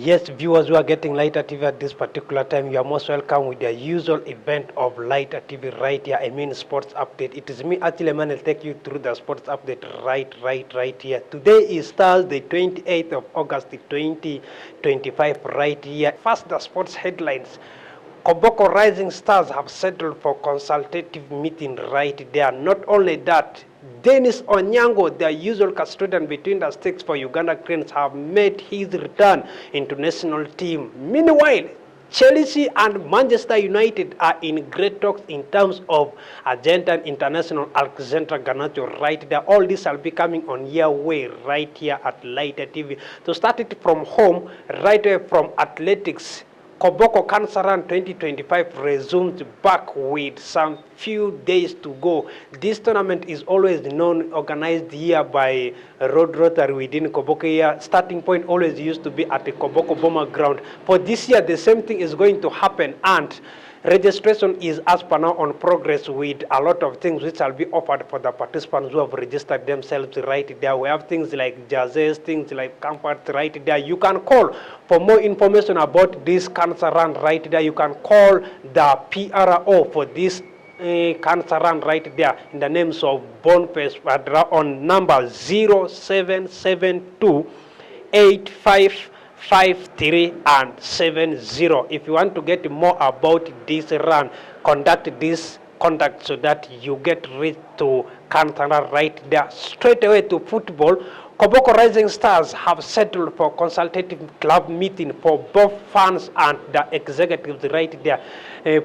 Yes, viewers who are getting Lighter TV at this particular time, you are most welcome with the usual event of Lighter TV right here. I mean sports update. It is me, Atile Man, will take you through the sports update right here. Today is Thursday, 28th of August 2025 right here. First, the sports headlines. Koboko Rising Stars have settled for consultative meeting right there. Not only that, Dennis Onyango, the usual custodian between the stakes for Uganda Cranes, have made his return into national team. Meanwhile, Chelsea and Manchester United are in great talks in terms of Argentine international Alexandra Garnacho right there. All this will be coming on your way right here at Lighter TV. To start it from home, right away from athletics, Koboko Cancer Run 2025 resumes back with some few days to go. This tournament is always known, organized here by Road Rotary within Koboko here. Starting point always used to be at the Koboko Bomber Ground. For this year, the same thing is going to happen, and registration is as per now on progress with a lot of things which will be offered for the participants who have registered themselves right there. We have things like jerseys, things like comfort right there. You can call for more information about this cancer run right there. You can call the PRO for this cancer run right there in the names of Boniface on number 0772 53 and 70. If you want to get more about this run, contact this contact so that you get reached to Kantana right there. Straight away to football, Koboko Rising Stars have settled for consultative club meeting for both fans and the executives right there.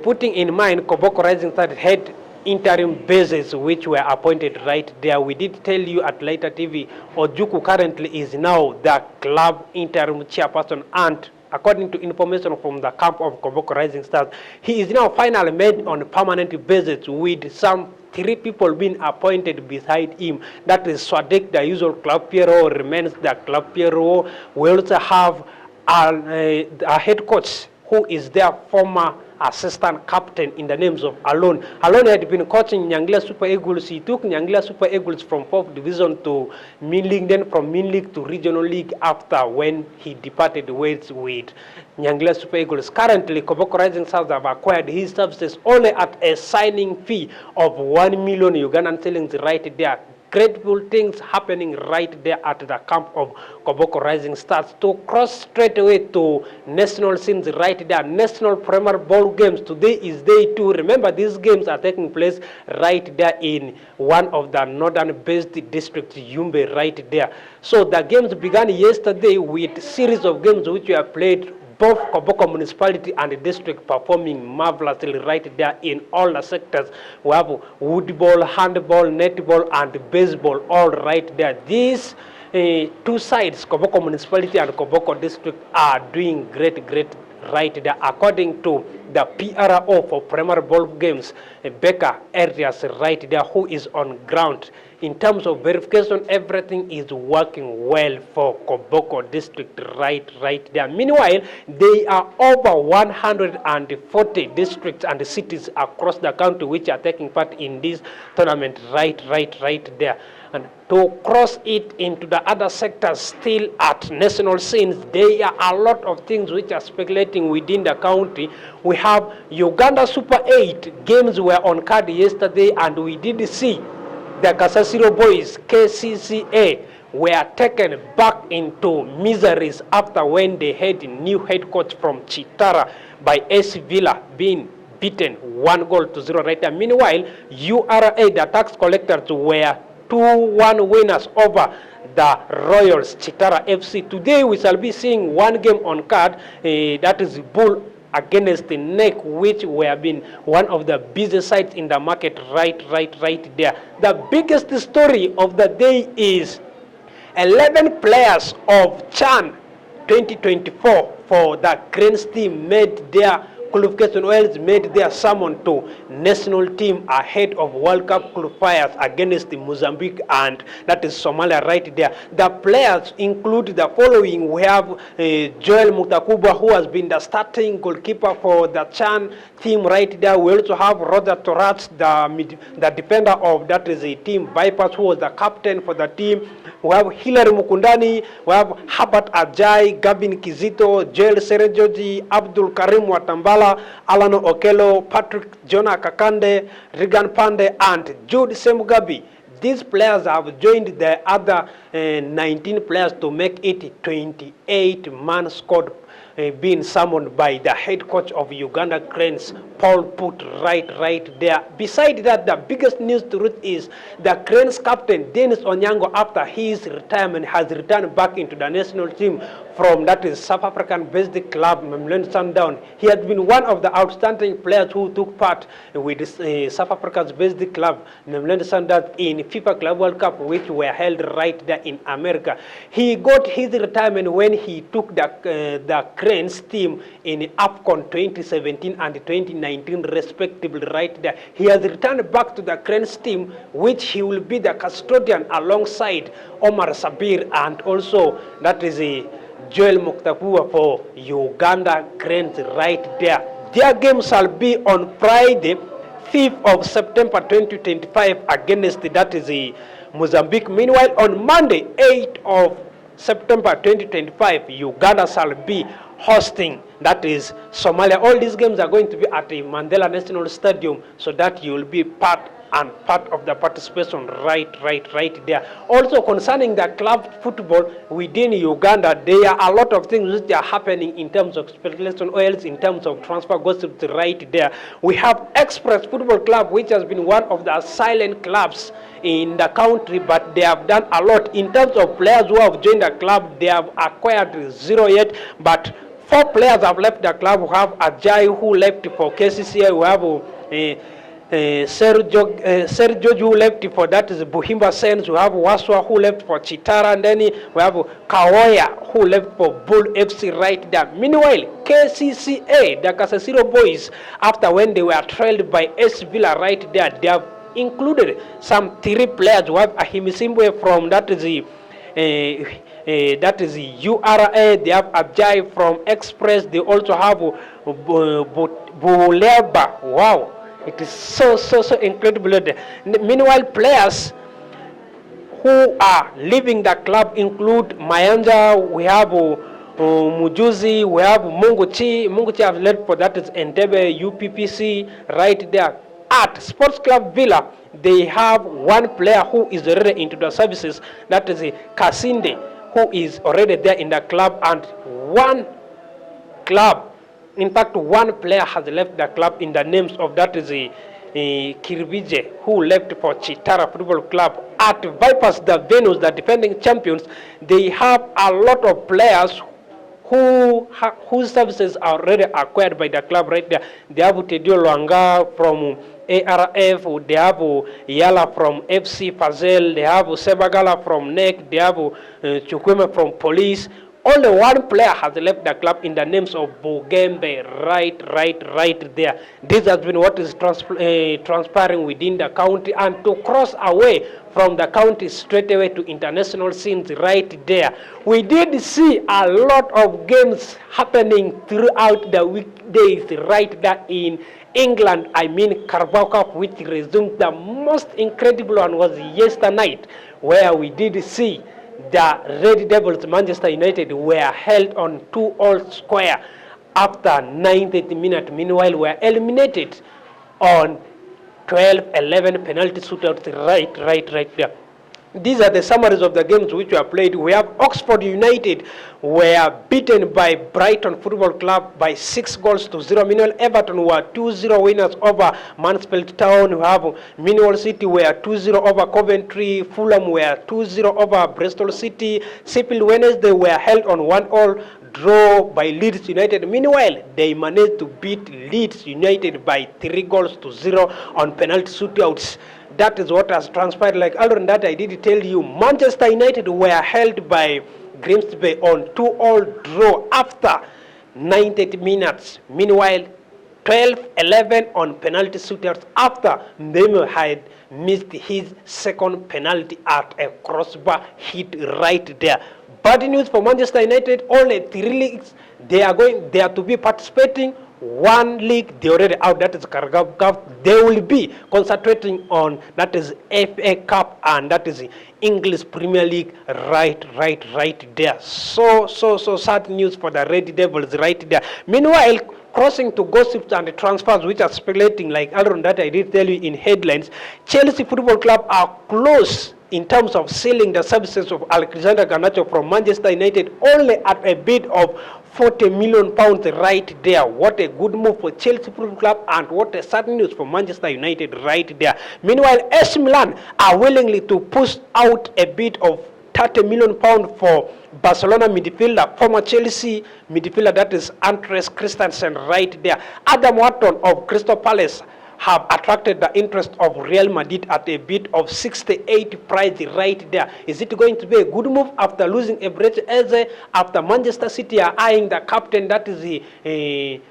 Putting in mind Koboko Rising Stars had interim bases which were appointed right there. We did tell you at Lighter TV, Ojuku currently is now the club interim chairperson, and according to information from the camp of Koboko Rising Stars, he is now finally made on permanent basis with some 3 people being appointed beside him. That is Swadek, the usual club PRO, remains the club PRO. We also have a head coach who is their former assistant captain in the names of Alon. Alon had been coaching Nyangla Super Eagles. He took Nyangla Super Eagles from 4th division to Min League, then from Min League to Regional League after when he departed ways with Nyangla Super Eagles. Currently, Koboko Rising Stars have acquired his services only at a signing fee of 1 million Ugandan shillings right there. Grateful things happening right there at the camp of Koboko Rising Stars. To cross straight away to national scenes right there, national Premier Ball games. Today is day 2. Remember, these games are taking place right there in one of the northern-based districts, Yumbe, right there. So the games began yesterday with a series of games which were played, both Koboko municipality and the district performing marvelously right there in all the sectors. We have woodball, handball, netball, and baseball all right there. These 2 sides, Koboko municipality and Koboko district, are doing great right there. According to the PRO for Premier Ball games, Becca Arias right there, who is on ground. In terms of verification, everything is working well for Koboko district right there. Meanwhile, there are over 140 districts and cities across the country which are taking part in this tournament right there. And to cross it into the other sectors still at national scenes, there are a lot of things which are speculating within the county. We have Uganda Super 8 games were on card yesterday, and we did see the Kasasiro boys, KCCA, were taken back into miseries after when they had a new head coach from Chitara by AC Villa being beaten 1-0 right there. Meanwhile, URA, the tax collectors, were 2-1 winners over the Royals Chitara FC. Today we shall be seeing one game on card, that is Bull against the Neck, which were been one of the busiest sites in the market right there. The biggest story of the day is 11 players of CHAN 2024 for the Cranes team made their qualification Wales made their summon to national team ahead of World Cup qualifiers against Mozambique and that is Somalia right there. The players include the following. We have Joel Mutakuba, who has been the starting goalkeeper for the Chan team right there. We also have Roger Torats, the defender of that is the team Vipers, who was the captain for the team. We have Hilary Mukundani, we have Herbert Ajay, Gavin Kizito, Joel Serejoji, Abdul Karim Watambala, Alan Okello, Patrick Jonah Kakande, Regan Pande, and Jude Semugabi. These players have joined the other 19 players to make it 28-man squad being summoned by the head coach of Uganda Cranes, Paul Put, right there. Beside that, the biggest news to it is the Cranes captain, Dennis Onyango, after his retirement, has returned back into the national team from that is South African-based club, Mamelodi Sundowns. He has been one of the outstanding players who took part with this South Africa's-based club, Mamelodi Sundowns, in FIFA Club World Cup, which were held right there in America. He got his retirement when he took the Cranes team in AFCON 2017 and 2019 respectively right there. He has returned back to the Cranes team, which he will be the custodian alongside Omar Sabir and also that is Joel Muktakua for Uganda Cranes right there. Their game shall be on Friday, 5th of September 2025 against that is Mozambique. Meanwhile, on Monday, 8th of September 2025, Uganda shall be hosting that is Somalia. All these games are going to be at the Mandela National Stadium, so that you will be part of the participation right there. Also concerning the club football within Uganda, there are a lot of things which are happening in terms of speculation oils, in terms of transfer gossip right there. We have Express Football Club, which has been one of the silent clubs in the country, but they have done a lot in terms of players who have joined the club. They have acquired 0 yet, but 4 players have left the club. We have Ajay, who left for KCCA. We have Sergio who left for that is Buhimba Sens. We have Waswa who left for Chitara, and then we have Kawoya who left for Bull FC right there. Meanwhile, KCCA, the Kasasiro boys, after when they were trailed by S Villa right there, they have included some 3 players. We have Ahimisimbwe from that is the URA. They have Ajay from Express. They also have Buleba. Wow. It is so incredible. Meanwhile, players who are leaving the club include Mayanja, we have Mujuzi, we have Munguchi. Munguchi have led for that is Entebbe UPPC right there. At Sports Club Villa, they have 1 player who is already into the services, that is Kasinde, who is already there in the club, and 1 player has left the club in the names of that is Kiribije, who left for Chitara Football Club. At Vipers, the Venus, the defending champions, they have a lot of players whose services are already acquired by the club right there. They have Tedio Luanga from ARF, they have Yala from FC Fazel, they have Sebagala from NEC, they have Chukweme from Police. Only 1 player has left the club in the names of Bugembe right there. This has been what is transpiring within the county, and to cross away from the county straight away to international scenes right there. We did see a lot of games happening throughout the weekdays right there in England. I mean Carabao Cup, which resumed. The most incredible one was yesterday night, where we did see the Red Devils Manchester United were held on 2-2 square after 90 minutes. Meanwhile, were eliminated on 12-11 penalty shootouts right there. These are the summaries of the games which were played. We have Oxford United were beaten by Brighton Football Club by 6-0. Meanwhile, Everton were 2-0 winners over Mansfield Town. We have Millwall City were 2-0 over Coventry. Fulham were 2-0 over Bristol City. Sheffield Wednesday were held on 1-1 draw by Leeds United. Meanwhile, they managed to beat Leeds United by 3-0 on penalty shootouts. That is what has transpired. Like earlier that I did tell you, Manchester United were held by Grimsby on 2-2 draw after 90 minutes. Meanwhile, 12-11 on penalty shootouts after Mbeumo had missed his second penalty at a crossbar hit right there. Bad news for Manchester United, only 3 leagues they are to be participating. One league they already out, that is Carabao Cup. They will be concentrating on, that is FA Cup, and that is English Premier League right there. So sad news for the Red Devils right there. Meanwhile, crossing to gossips and transfers which are speculating, like Aaron, that I did tell you in headlines, Chelsea Football Club are close in terms of selling the services of Alexander Garnacho from Manchester United, only at a bid of £40 million right there. What a good move for Chelsea Football Club, and what a sad news for Manchester United right there. Meanwhile, AC Milan are willingly to push out a bid of £30 million for Barcelona midfielder, former Chelsea midfielder, that is Andres Christensen right there. Adam Wharton of Crystal Palace have attracted the interest of Real Madrid at a bid of 68 price right there. Is it going to be a good move after losing Eberechi Eze, after Manchester City are eyeing the captain, that is the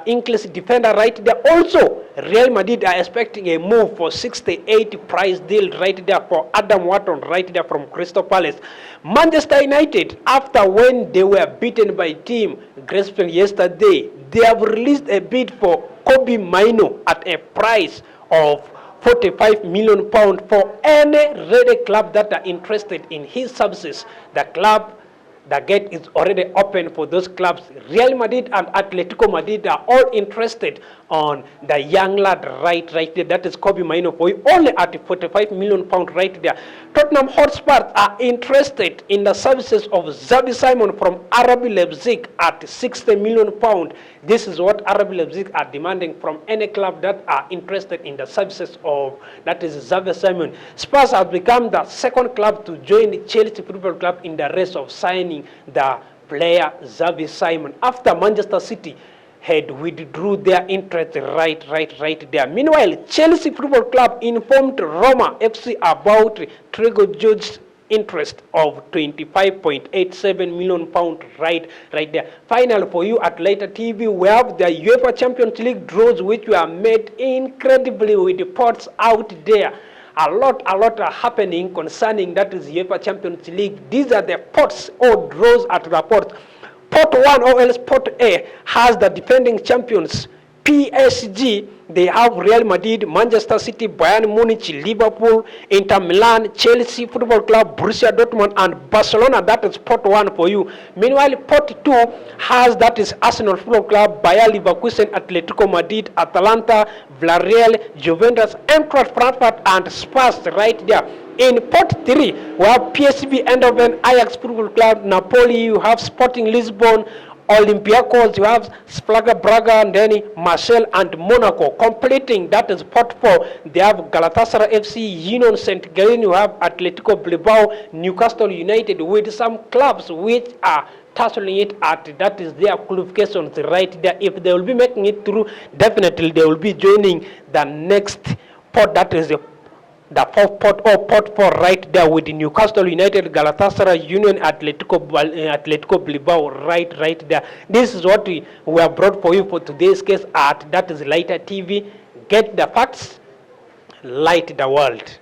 English defender right there? Also, Real Madrid are expecting a move for 68 price deal right there for Adam Wharton right there from Crystal Palace. Manchester United, after when they were beaten by Team Grespel yesterday, they have released a bid for Kobbie Mainoo at a price of £45 million for any Red club that are interested in his services. The gate is already open for those clubs. Real Madrid and Atletico Madrid are all interested on the young lad right there. That is Kobbie Mainoo for you, only at £45 million right there. Tottenham Hotspur are interested in the services of Xavi Simon from RB Leipzig at £60 million. This is what RB Leipzig are demanding from any club that are interested in the services of, that is, Xavi Simon. Spurs have become the second club to join the Chelsea Football Club in the race of signing the player Xavi Simon, after Manchester City had withdrew their interest right there. Meanwhile, Chelsea Football Club informed Roma FC about Trégo George's interest of £25.87 million right there. Final for you at Later TV, we have the UEFA Champions League draws, which were made incredibly with the pots out there. A lot are happening concerning, that is, UEFA Champions League. These are the pots or draws at the pot. Pot 1 or else Pot A has the defending champions PSG. They have Real Madrid, Manchester City, Bayern Munich, Liverpool, Inter Milan, Chelsea Football Club, Borussia Dortmund, and Barcelona. That is Pot 1 for you. Meanwhile, Pot 2 has, that is, Arsenal Football Club, Bayer Leverkusen, Atletico Madrid, Atalanta, Villarreal, Juventus, Eintracht Frankfurt, and Spurs right there. In Pot 3, we have PSV Eindhoven, Ajax Football Club, Napoli, you have Sporting Lisbon, Olympiacos, you have Sparta Braga, and then Marseille and Monaco. Completing, that is Pot 4, they have Galatasaray FC, Union Saint Gallen, you have Atletico Bilbao, Newcastle United, with some clubs which are tussling it at, that is, their qualifications right there. If they will be making it through, definitely they will be joining the next pot, that is the fourth pot or Pot 4 right there, with the Newcastle United, Galatasaray, Union, Atletico Bilbao right there. This is what we have brought for you for today's case at, that is, Later TV. Get the facts, light the world.